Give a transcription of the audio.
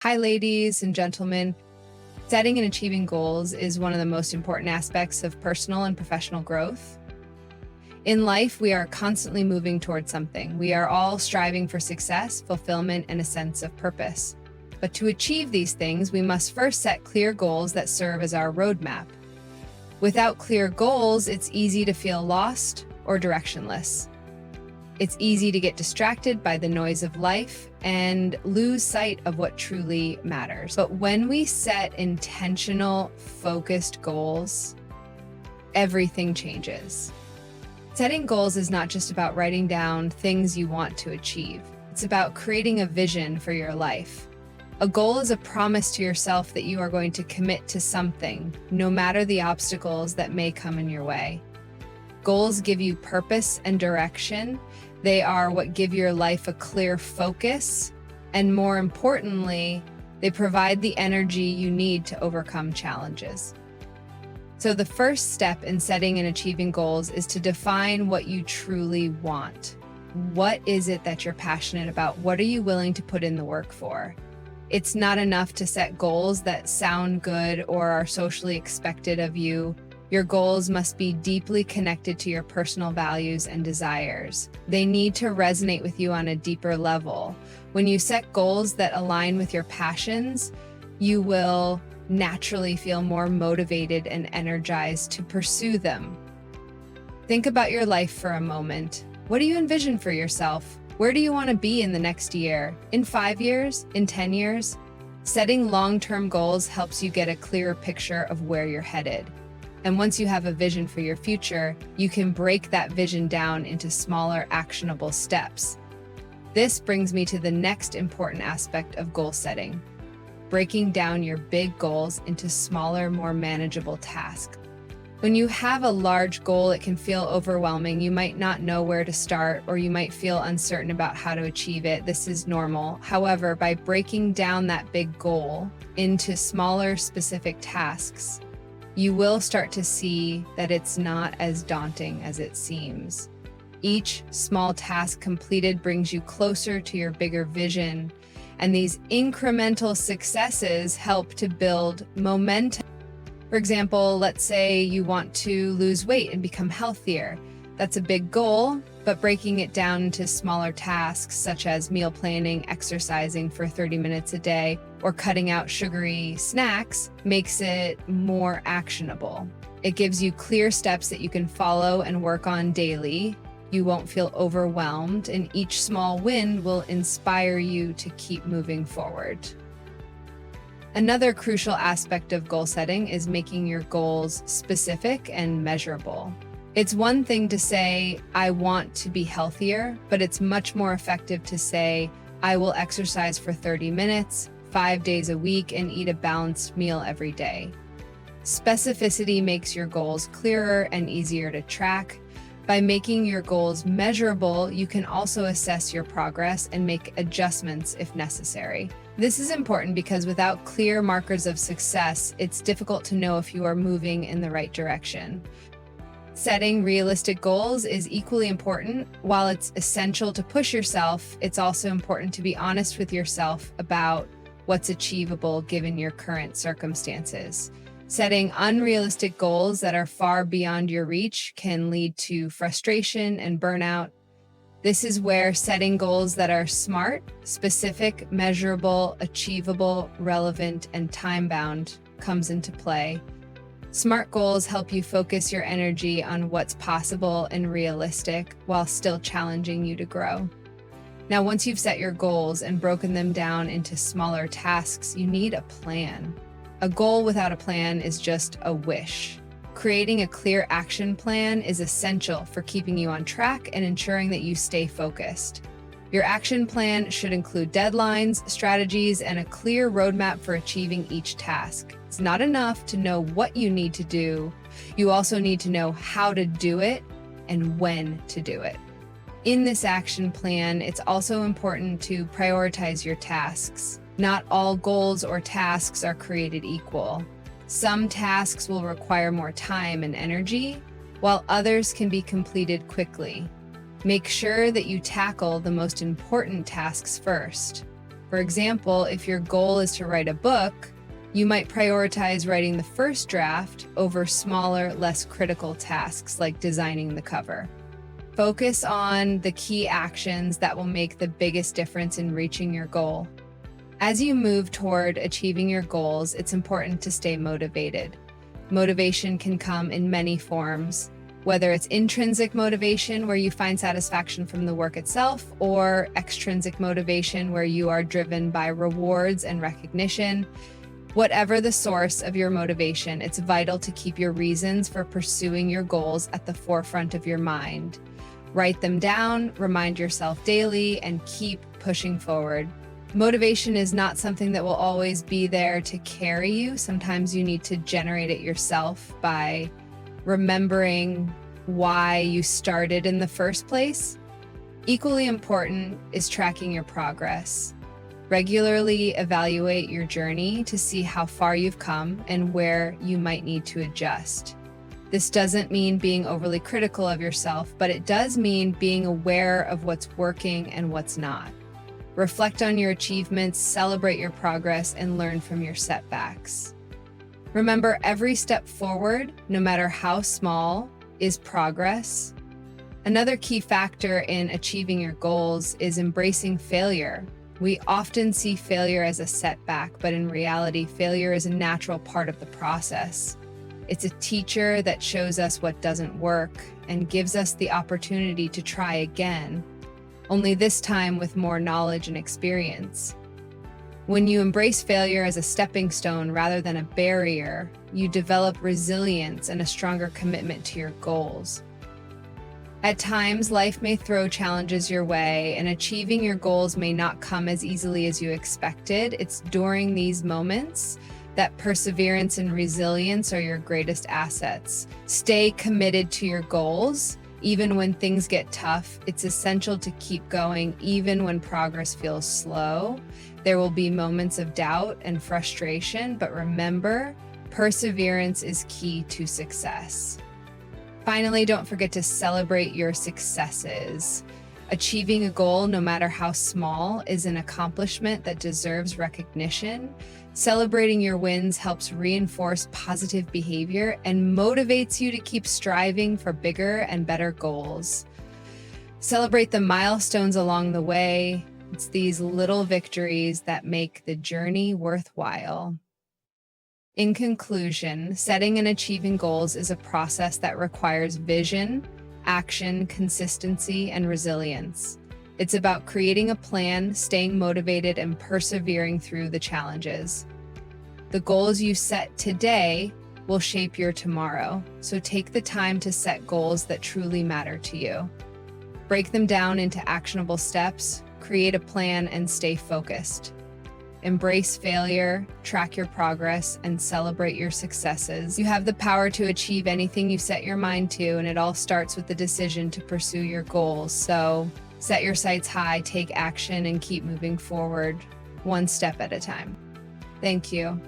Hi, ladies and gentlemen. Setting and achieving goals is one of the most important aspects of personal and professional growth. In life, we are constantly moving towards something. We are all striving for success, fulfillment, and a sense of purpose. But to achieve these things, we must first set clear goals that serve as our roadmap. Without clear goals, it's easy to feel lost or directionless. It's easy to get distracted by the noise of life and lose sight of what truly matters. But when we set intentional, focused goals, everything changes. Setting goals is not just about writing down things you want to achieve. It's about creating a vision for your life. A goal is a promise to yourself that you are going to commit to something, no matter the obstacles that may come in your way. Goals give you purpose and direction. They are what give your life a clear focus, and more importantly, they provide the energy you need to overcome challenges. So the first step in setting and achieving goals is to define what you truly want. What is it that you're passionate about? What are you willing to put in the work for? It's not enough to set goals that sound good or are socially expected of you. Your goals must be deeply connected to your personal values and desires. They need to resonate with you on a deeper level. When you set goals that align with your passions, you will naturally feel more motivated and energized to pursue them. Think about your life for a moment. What do you envision for yourself? Where do you want to be in the next year? In 5 years? In 10 years? Setting long-term goals helps you get a clearer picture of where you're headed. And once you have a vision for your future, you can break that vision down into smaller, actionable steps. This brings me to the next important aspect of goal setting: breaking down your big goals into smaller, more manageable tasks. When you have a large goal, it can feel overwhelming. You might not know where to start, or you might feel uncertain about how to achieve it. This is normal. However, by breaking down that big goal into smaller, specific tasks, you will start to see that it's not as daunting as it seems. Each small task completed brings you closer to your bigger vision, and these incremental successes help to build momentum. For example, let's say you want to lose weight and become healthier. That's a big goal, but breaking it down into smaller tasks such as meal planning, exercising for 30 minutes a day, or cutting out sugary snacks makes it more actionable. It gives you clear steps that you can follow and work on daily. You won't feel overwhelmed, and each small win will inspire you to keep moving forward. Another crucial aspect of goal setting is making your goals specific and measurable. It's one thing to say, I want to be healthier, but it's much more effective to say, I will exercise for 30 minutes, 5 days a week, and eat a balanced meal every day. Specificity makes your goals clearer and easier to track. By making your goals measurable, you can also assess your progress and make adjustments if necessary. This is important because without clear markers of success, it's difficult to know if you are moving in the right direction. Setting realistic goals is equally important. While it's essential to push yourself, it's also important to be honest with yourself about what's achievable given your current circumstances. Setting unrealistic goals that are far beyond your reach can lead to frustration and burnout. This is where setting goals that are smart, specific, measurable, achievable, relevant, and time-bound comes into play. Smart goals help you focus your energy on what's possible and realistic while still challenging you to grow. Now, once you've set your goals and broken them down into smaller tasks, you need a plan. A goal without a plan is just a wish. Creating a clear action plan is essential for keeping you on track and ensuring that you stay focused. Your action plan should include deadlines, strategies, and a clear roadmap for achieving each task. It's not enough to know what you need to do. You also need to know how to do it and when to do it. In this action plan, it's also important to prioritize your tasks. Not all goals or tasks are created equal. Some tasks will require more time and energy, while others can be completed quickly. Make sure that you tackle the most important tasks first. For example, if your goal is to write a book, you might prioritize writing the first draft over smaller, less critical tasks like designing the cover. Focus on the key actions that will make the biggest difference in reaching your goal. As you move toward achieving your goals, it's important to stay motivated. Motivation can come in many forms, whether it's intrinsic motivation, where you find satisfaction from the work itself, or extrinsic motivation, where you are driven by rewards and recognition. Whatever the source of your motivation, it's vital to keep your reasons for pursuing your goals at the forefront of your mind. Write them down, remind yourself daily, and keep pushing forward. Motivation is not something that will always be there to carry you. Sometimes you need to generate it yourself by remembering why you started in the first place. Equally important is tracking your progress. Regularly evaluate your journey to see how far you've come and where you might need to adjust. This doesn't mean being overly critical of yourself, but it does mean being aware of what's working and what's not. Reflect on your achievements, celebrate your progress, and learn from your setbacks. Remember, every step forward, no matter how small, is progress. Another key factor in achieving your goals is embracing failure. We often see failure as a setback, but in reality, failure is a natural part of the process. It's a teacher that shows us what doesn't work and gives us the opportunity to try again, only this time with more knowledge and experience. When you embrace failure as a stepping stone rather than a barrier, you develop resilience and a stronger commitment to your goals. At times, life may throw challenges your way, and achieving your goals may not come as easily as you expected. It's during these moments that perseverance and resilience are your greatest assets. Stay committed to your goals. Even when things get tough, it's essential to keep going, even when progress feels slow. There will be moments of doubt and frustration, but remember, perseverance is key to success. Finally, don't forget to celebrate your successes. Achieving a goal, no matter how small, is an accomplishment that deserves recognition. Celebrating your wins helps reinforce positive behavior and motivates you to keep striving for bigger and better goals. Celebrate the milestones along the way. It's these little victories that make the journey worthwhile. In conclusion, setting and achieving goals is a process that requires vision, action, consistency, and resilience. It's about creating a plan, staying motivated, and persevering through the challenges. The goals you set today will shape your tomorrow, so take the time to set goals that truly matter to you. Break them down into actionable steps, create a plan, and stay focused. Embrace failure, track your progress, and celebrate your successes. You have the power to achieve anything you set your mind to, and it all starts with the decision to pursue your goals. So set your sights high, take action, and keep moving forward, one step at a time. Thank you.